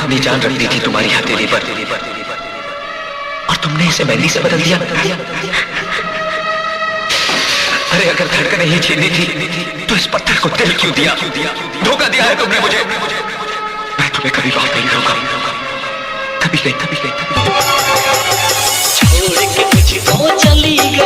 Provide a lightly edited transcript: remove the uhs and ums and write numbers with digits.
अपनी जान रख दी थी तुम्हारी हथेली पर, और तुमने इसे मेहंदी से बदल दिया। अरे अगर धड़कनें ही छीननी थी तो इस पत्थर को दिल क्यों दिया? धोखा दिया है तुमने मुझे। मैं तुम्हें कभी बात नहीं करूंगा, कभी नहीं, कभी नहीं, कभी नहीं। छोड़ के मुझको चली गई।